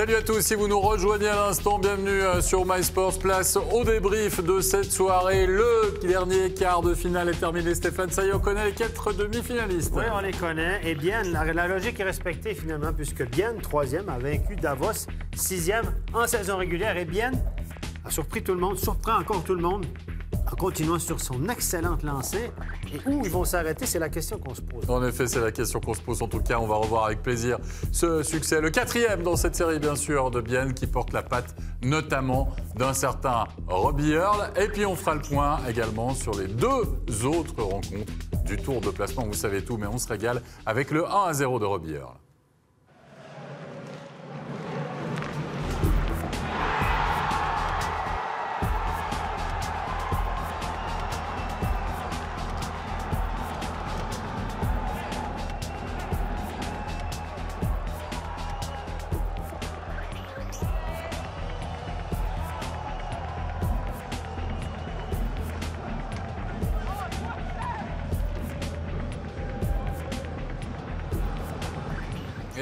Salut à tous, si vous nous rejoignez à l'instant, bienvenue sur MySports. Place au débrief de cette soirée. Le dernier quart de finale est terminé. Stéphane, ça y est, on connaît les 4 demi-finalistes. Oui, on les connaît. Et bien, la logique est respectée finalement, puisque Bienne, 3e, a vaincu Davos, 6e en saison régulière. Et Bienne a surpris tout le monde, surprend encore tout le monde, en continuant sur son excellente lancée. Et où ils vont s'arrêter, c'est la question qu'on se pose. En effet, c'est la question qu'on se pose. En tout cas, on va revoir avec plaisir ce succès. Le 4e dans cette série, bien sûr, de Bienne, qui porte la patte notamment d'un certain Robbie Earl. Et puis, on fera le point également sur les 2 autres rencontres du tour de placement. Vous savez tout, mais on se régale avec le 1-0 de Robbie Earl.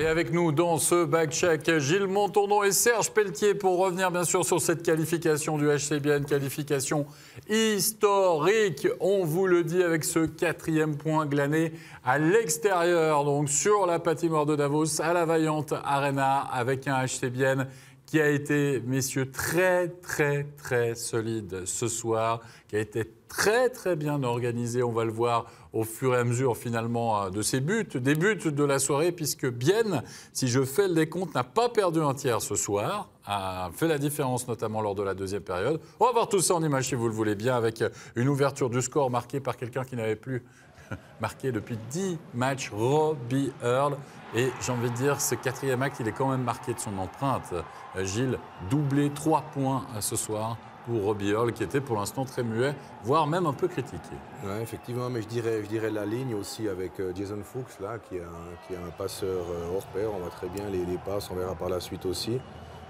Et avec nous dans ce back-check, Gilles Montandon et Serge Pelletier pour revenir bien sûr sur cette qualification du HC Bienne, qualification historique, on vous le dit, avec ce 4e point glané à l'extérieur, donc sur la patinoire de Davos, à la Vaillante Arena, avec un HC Bienne qui a été, messieurs, très solide ce soir, qui a été très bien organisé, on va le voir au fur et à mesure finalement de ses buts, des buts de la soirée, puisque Bienne, si je fais le décompte, n'a pas perdu un tiers ce soir, a fait la différence notamment lors de la 2e période. On va voir tout ça en image si vous le voulez bien, avec une ouverture du score marquée par quelqu'un qui n'avait plus marqué depuis 10 matchs, Robbie Earl. Et j'ai envie de dire, ce 4e acte, il est quand même marqué de son empreinte. Gilles, doublé 3 points ce soir pour Robbie Earl, qui était pour l'instant très muet, voire même un peu critiqué. Oui, effectivement, mais je dirais la ligne aussi avec Jason Fuchs, là, qui est un passeur hors pair. On voit très bien les passes, on verra par la suite aussi.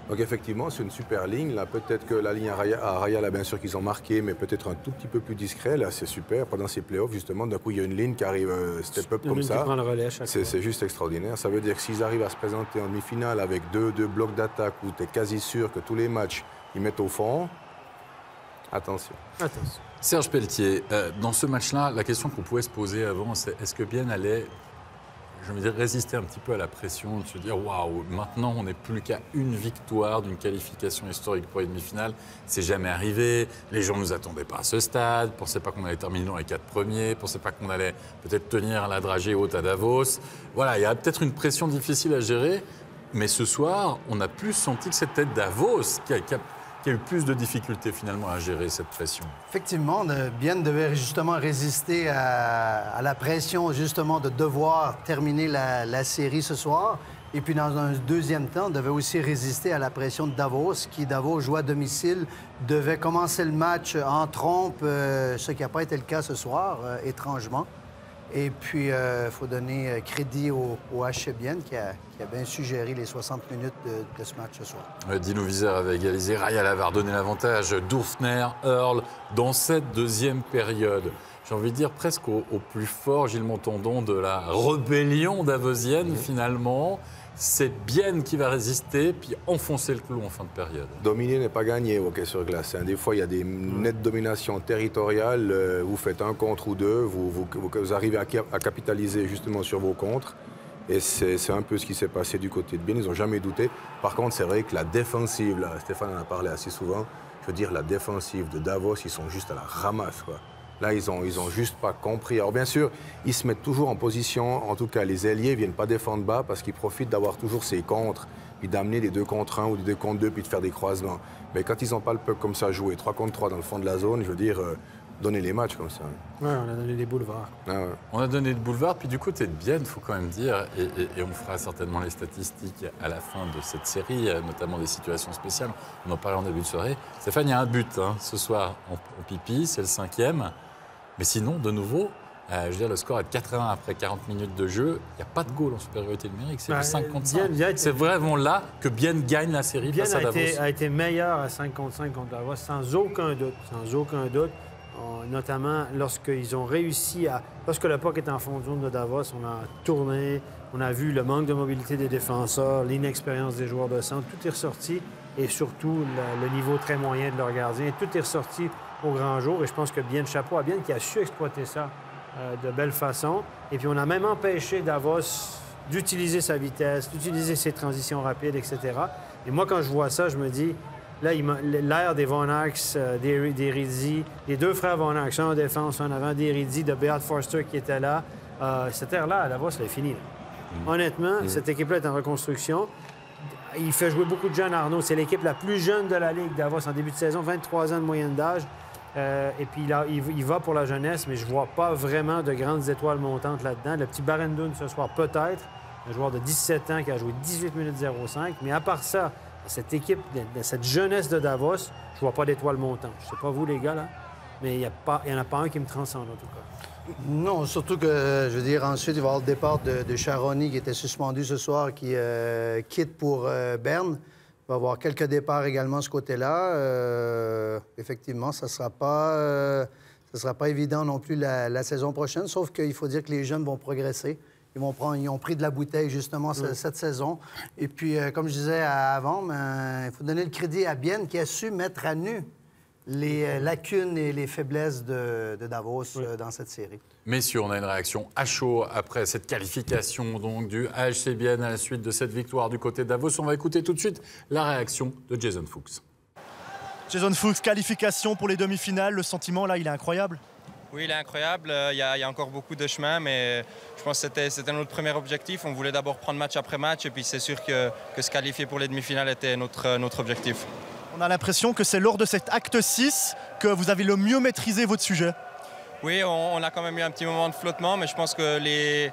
Donc effectivement, c'est une super ligne. Là, peut-être que la ligne à Raya, là, bien sûr qu'ils ont marqué, mais peut-être un tout petit peu plus discret. Là, c'est super. Pendant ces playoffs, justement, d'un coup, il y a une ligne qui arrive step-up comme ça. C'est juste extraordinaire. Ça veut dire que s'ils arrivent à se présenter en demi-finale avec deux blocs d'attaque où tu es quasi sûr que tous les matchs, ils mettent au fond, attention. Serge Pelletier, dans ce match-là, la question qu'on pouvait se poser avant, c'est est-ce que Bienne allait, je veux dire, résister un petit peu à la pression, de se dire waouh, maintenant on n'est plus qu'à une victoire d'une qualification historique pour une demi-finale. C'est jamais arrivé. Les gens ne nous attendaient pas à ce stade, ne pensaient pas qu'on allait terminer dans les 4 premiers, ne pensaient pas qu'on allait peut-être tenir la dragée haute à Davos. Voilà, il y a peut-être une pression difficile à gérer, mais ce soir, on a plus senti que c'était Davos qui a eu plus de difficultés finalement à gérer cette pression. Effectivement, Bienne devait justement résister à la pression justement de devoir terminer la série ce soir. Et puis dans un 2e temps, devait aussi résister à la pression de Davos, qui Davos joue à domicile, devait commencer le match en trompe, ce qui n'a pas été le cas ce soir, étrangement. Et puis, il faut donner crédit au HC Bienne qui a bien suggéré les 60 minutes de ce match ce soir. Dino Wiesel avait égalisé, Raya avait redonné l'avantage, Dourfner, Earl, dans cette 2e période. J'ai envie de dire presque au plus fort, Gilles Montandon, de la rébellion davosienne finalement. C'est Bienne qui va résister, puis enfoncer le clou en fin de période. Dominer n'est pas gagner au hockey sur glace. Des fois, il y a des nettes dominations territoriales. Vous faites un contre ou deux, vous arrivez à capitaliser justement sur vos contres. Et c'est un peu ce qui s'est passé du côté de Bienne. Ils n'ont jamais douté. Par contre, c'est vrai que la défensive, là, Stéphane en a parlé assez souvent, je veux dire, la défensive de Davos, ils sont juste à la ramasse, quoi. Là, ils ont juste pas compris. Alors, bien sûr, ils se mettent toujours en position. En tout cas, les ailiers ne viennent pas défendre bas parce qu'ils profitent d'avoir toujours ces contres, puis d'amener des 2 contre 1 ou des 2 contre 2, puis de faire des croisements. Mais quand ils n'ont pas le puck comme ça à jouer, 3 contre 3 dans le fond de la zone, je veux dire, donner les matchs comme ça. Oui, on a donné des boulevards. Ah ouais. On a donné le boulevard, puis du côté de Bienne, il faut quand même dire, et on fera certainement les statistiques à la fin de cette série, notamment des situations spéciales. On en parlait en début de soirée. Stéphane, il y a un but ce soir en pipi, c'est le 5e. Mais sinon, de nouveau, je veux dire, le score est de 4-1 après 40 minutes de jeu. Il n'y a pas de goal en supériorité numérique, c'est du 5 contre 5. C'est vraiment là que Bienne gagne la série face à Davos. Bienne a été meilleur à 5 contre 5 contre Davos, sans aucun doute. Sans aucun doute. notamment lorsqu'ils ont réussi à... Lorsque le puck est en fond de zone de Davos, on a tourné, on a vu le manque de mobilité des défenseurs, l'inexpérience des joueurs de centre, tout est ressorti, et surtout le niveau très moyen de leur gardien. Tout est ressorti au grand jour, et je pense que bien chapeau à bien qui a su exploiter ça de belle façon. Et puis on a même empêché Davos d'utiliser sa vitesse, d'utiliser ses transitions rapides, etc. Et moi, quand je vois ça, je me dis... Là, l'ère des Von Ax, des Rizzi, les deux frères Von Ax, un en défense, un en avant, des Rizzi, de Beat Forster qui était là. Cette ère-là, à Davos, elle est finie. Honnêtement, cette équipe-là est en reconstruction. Il fait jouer beaucoup de jeunes, Arnaud. C'est l'équipe la plus jeune de la Ligue, Davos, en début de saison, 23 ans de moyenne d'âge. Et puis, il va pour la jeunesse, mais je ne vois pas vraiment de grandes étoiles montantes là-dedans. Le petit Barendon, ce soir, peut-être. Un joueur de 17 ans qui a joué 18 minutes 05. Mais à part ça, cette équipe, cette jeunesse de Davos, je ne vois pas d'étoiles montantes. Je ne sais pas vous, les gars, là, mais il n'y en a pas un qui me transcende, en tout cas. Non, surtout que, je veux dire, ensuite, il va y avoir le départ de Charoni qui était suspendu ce soir, qui quitte pour Berne. Il va y avoir quelques départs également de ce côté-là. Effectivement, ça ne sera pas évident non plus la saison prochaine, sauf qu'il faut dire que les jeunes vont progresser. Ils ont pris de la bouteille, justement, cette saison. Et puis, comme je disais avant, il faut donner le crédit à Bienne qui a su mettre à nu les lacunes et les faiblesses de Davos dans cette série. Messieurs, on a une réaction à chaud après cette qualification donc, du AHC Bienne à la suite de cette victoire du côté de Davos. On va écouter tout de suite la réaction de Jason Fuchs. Jason Fuchs, qualification pour les demi-finales. Le sentiment, là, il est incroyable. Oui, il est incroyable. Il y a encore beaucoup de chemin, mais je pense que c'était notre premier objectif. On voulait d'abord prendre match après match, et puis c'est sûr que se qualifier pour les demi-finales était notre objectif. On a l'impression que c'est lors de cet acte 6 que vous avez le mieux maîtrisé votre sujet. Oui, on a quand même eu un petit moment de flottement, mais je pense que les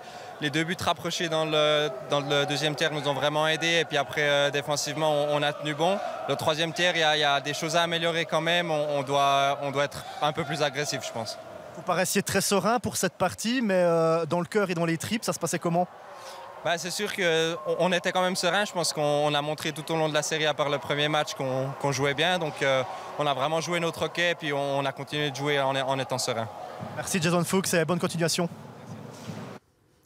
deux buts rapprochés dans le deuxième tiers nous ont vraiment aidés. Et puis après, défensivement, on a tenu bon. Le troisième tiers, il y a des choses à améliorer quand même. On doit être un peu plus agressif, je pense. Vous paraissiez très serein pour cette partie, mais dans le cœur et dans les tripes, ça se passait comment? C'est sûr qu'on était quand même serein. Je pense qu'on a montré tout au long de la série, à part le premier match, qu'on jouait bien. Donc on a vraiment joué notre hockey, puis on a continué de jouer en étant serein. Merci Jason Fuchs et bonne continuation.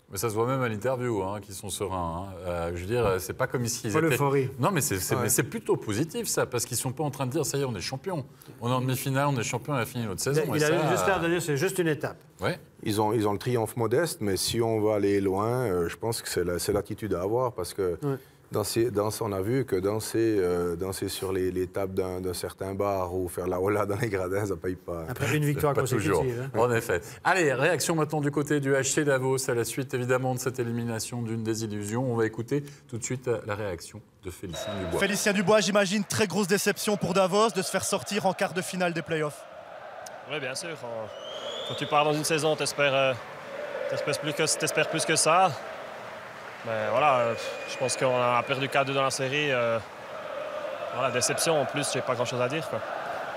Mais ça se voit même à l'interview, qu'ils sont sereins. Je veux dire, c'est pas comme ici. Pas l'euphorie. Non, mais c'est plutôt positif, ça, parce qu'ils sont pas en train de dire, ça y est, on est champion. On est en demi-finale, on est champion, on a fini notre saison. Il a juste l'air de dire, c'est juste une étape. Ouais. Ils ont le triomphe modeste, mais si on va aller loin, je pense que c'est l'attitude à avoir, parce que on a vu que danser sur les tables d'un certain bar ou faire la hola dans les gradins, ça ne paye pas. Après une victoire consécutive. En effet. Allez, réaction maintenant du côté du HC Davos à la suite évidemment de cette élimination d'une désillusion. On va écouter tout de suite la réaction de Félicien Dubois. Félicien Dubois, j'imagine très grosse déception pour Davos de se faire sortir en quart de finale des playoffs. Oui, bien sûr. Quand tu pars dans une saison, tu espères plus que ça. Mais voilà, je pense qu'on a perdu 4-2 dans la série. Voilà, déception en plus, j'ai pas grand chose à dire, quoi.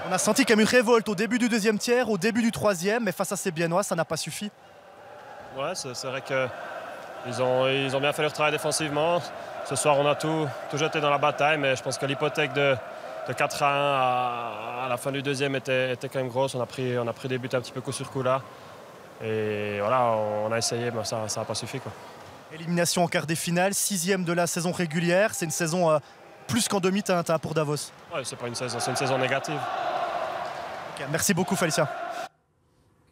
On a senti qu'il y a eu une révolte au début du deuxième tiers, au début du troisième, mais face à ces Biennois, ça n'a pas suffi. Ouais, c'est vrai qu'ils ont bien fait leur travail défensivement. Ce soir, on a tout jeté dans la bataille, mais je pense que l'hypothèque de 4-1 à la fin du deuxième était quand même grosse. On a pris des buts un petit peu coup sur coup là. Et voilà, on a essayé, mais ça n'a pas suffi, quoi. Élimination en quart des finales, 6e de la saison régulière. C'est une saison plus qu'en demi-teinte pour Davos. Oui, c'est pas une saison négative. Okay, merci beaucoup, Félicien.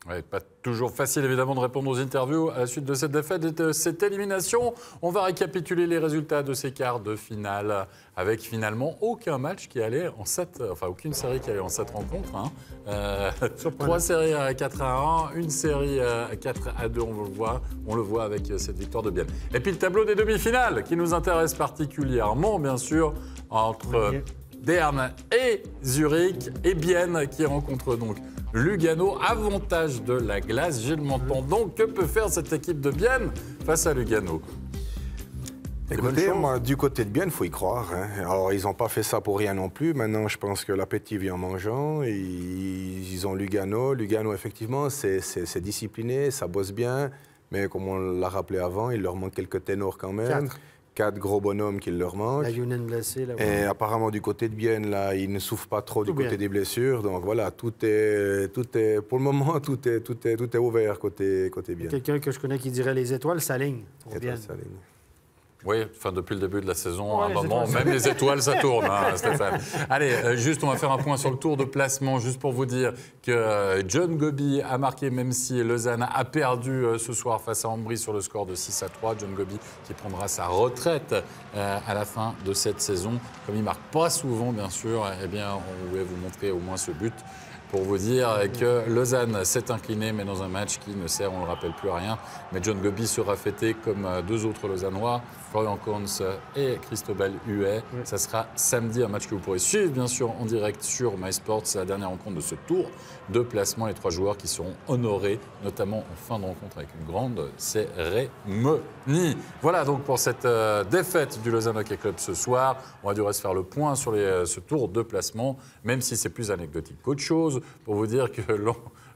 Ouais, pas toujours facile évidemment de répondre aux interviews à la suite de cette défaite et de cette élimination. On va récapituler les résultats de ces quarts de finale avec finalement aucun match qui allait en 7, enfin aucune série qui allait en 7 rencontres. 3 séries à 4-1, une série à 4-2, on le voit avec cette victoire de Bienne. Et puis le tableau des demi-finales qui nous intéresse particulièrement bien sûr entre Berne et Zurich et Bienne qui rencontre donc Lugano, avantage de la glace. Gilles Menton, donc, que peut faire cette équipe de Bienne face à Lugano? Écoutez, moi, du côté de Bienne, il faut y croire. Alors, ils n'ont pas fait ça pour rien non plus. Maintenant, je pense que l'appétit vient en mangeant. Ils ont Lugano. Lugano, effectivement, c'est discipliné, ça bosse bien. Mais comme on l'a rappelé avant, il leur manque quelques ténors quand même. 4 gros bonhommes qu'il leur manque. La Younen blessée. Là, Et apparemment, du côté de Bienne, là, ils ne souffrent pas trop du côté des blessures. Donc voilà, tout est, pour le moment, tout est ouvert côté Bienne. Quelqu'un que je connais qui dirait les étoiles s'alignent pour Bienne. Oui, enfin, depuis le début de la saison, à un moment, même les étoiles, ça tourne, hein, Stéphane. Allez, juste, on va faire un point sur le tour de placement, juste pour vous dire que John Gobi a marqué, même si Lausanne a perdu ce soir face à Ambry sur le score de 6-3. John Gobi qui prendra sa retraite à la fin de cette saison. Comme il ne marque pas souvent, bien sûr, eh bien, on voulait vous montrer au moins ce but pour vous dire que Lausanne s'est inclinée, mais dans un match qui ne sert, on ne le rappelle, plus à rien. Mais John Gobi sera fêté comme 2 autres Lausannois, Florian Kohns et Cristobal Huet. Oui. Ça sera samedi, un match que vous pourrez suivre, bien sûr, en direct sur MySports. C'est la dernière rencontre de ce tour de placement. Les 3 joueurs qui seront honorés, notamment en fin de rencontre avec une grande cérémonie. Voilà donc pour cette défaite du Lausanne Hockey Club ce soir. On va du reste faire le point sur ce tour de placement, même si c'est plus anecdotique qu'autre chose, pour vous dire que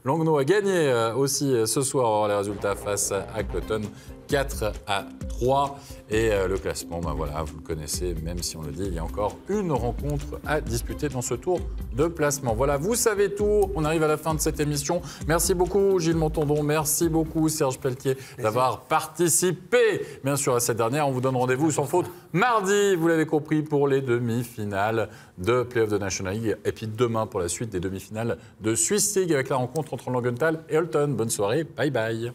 Langnau a gagné aussi ce soir les résultats face à Cloton, 4-3. Et le classement, ben voilà, vous le connaissez, même si on le dit, il y a encore une rencontre à disputer dans ce tour de placement. Voilà, vous savez tout. On arrive à la fin de cette émission. Merci beaucoup Gilles Montandon, merci beaucoup Serge Pelletier d'avoir participé, bien sûr, à cette dernière. On vous donne rendez-vous sans faute mardi, vous l'avez compris, pour les demi-finales de Play-off de National League. Et puis demain pour la suite des demi-finales de Swiss League avec la rencontre entre Langenthal et Holton. Bonne soirée, bye bye.